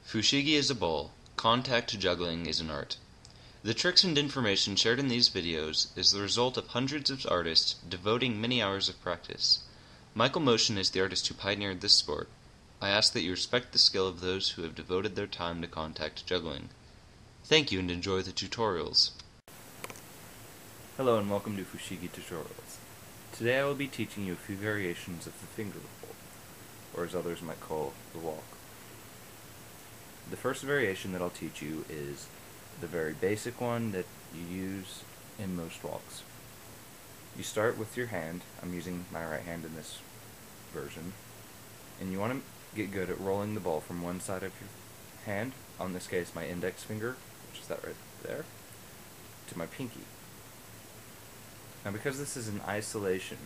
Fushigi is a bowl. Contact juggling is an art. The tricks and information shared in these videos is the result of hundreds of artists devoting many hours of practice. Michael Motion is the artist who pioneered this sport. I ask that you respect the skill of those who have devoted their time to contact juggling. Thank you and enjoy the tutorials. Hello and welcome to Fushigi Tutorials. Today I will be teaching you a few variations of the finger roll, or as others might call the walk. The first variation that I'll teach you is the very basic one that you use in most walks. You start with your hand. I'm using my right hand in this version, and you want to get good at rolling the ball from one side of your hand, on this case my index finger, which is that right there, to my pinky. Now because this is an isolation,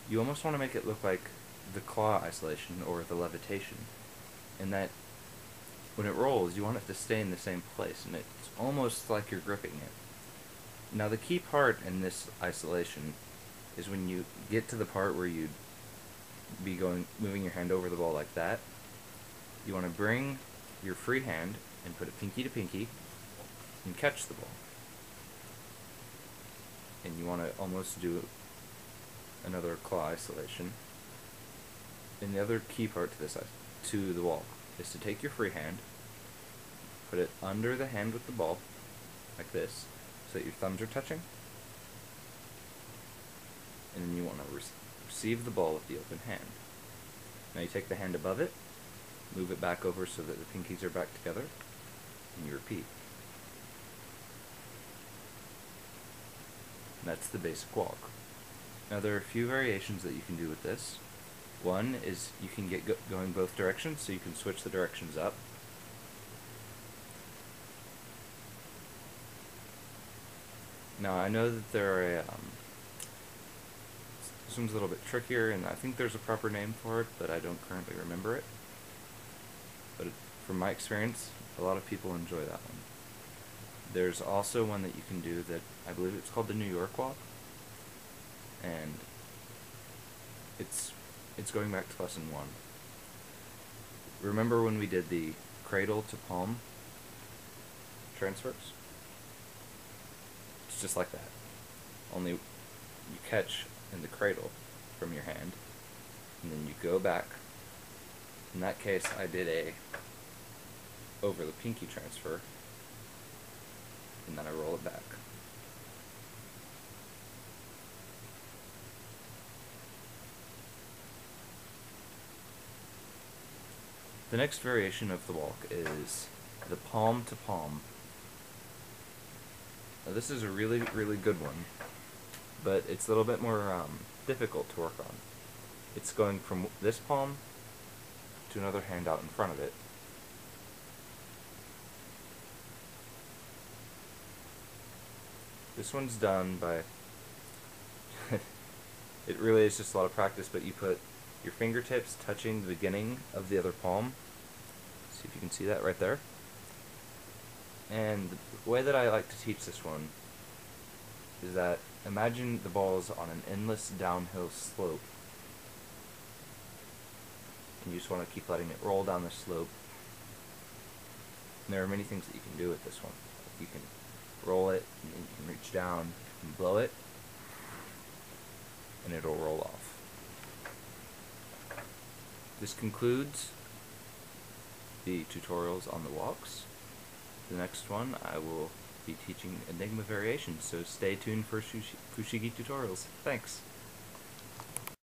you almost want to make it look like the claw isolation or the levitation, in that when it rolls you want it to stay in the same place, and it's almost like you're gripping it. Now the key part in this isolation is when you get to the part where you'd be moving your hand over the ball like that, you want to bring your free hand and put it pinky to pinky and catch the ball. And you want to almost do another claw isolation. And the other key part to the walk is to take your free hand, put it under the hand with the ball, like this, so that your thumbs are touching, and then you want to receive the ball with the open hand. Now you take the hand above it, move it back over so that the pinkies are back together, and you repeat. And that's the basic walk. Now there are a few variations that you can do with this. One is you can get going both directions, so you can switch the directions up. Now I know that there are this one's a little bit trickier, and I think there's a proper name for it, but I don't currently remember it. But from my experience, a lot of people enjoy that one. There's also one that you can do that I believe it's called the New York walk, and it's going back to lesson 1. Remember when we did the cradle to palm transfers? It's just like that, only you catch in the cradle from your hand, and then you go back. In that case, I did a over the pinky transfer, and then I roll it back. The next variation of the walk is the palm to palm. Now this is a really, really good one, but it's a little bit more difficult to work on. It's going from this palm to another hand out in front of it. This one's done by it really is just a lot of practice, but you put your fingertips touching the beginning of the other palm. See if you can see that right there. And the way that I like to teach this one is that imagine the ball is on an endless downhill slope, and you just want to keep letting it roll down the slope. And there are many things that you can do with this one. You can roll it, and then you can reach down and blow it, and it'll roll off. This concludes the tutorials on the walks. The next one I will be teaching Enigma variations, so stay tuned for Fushigi tutorials. Thanks!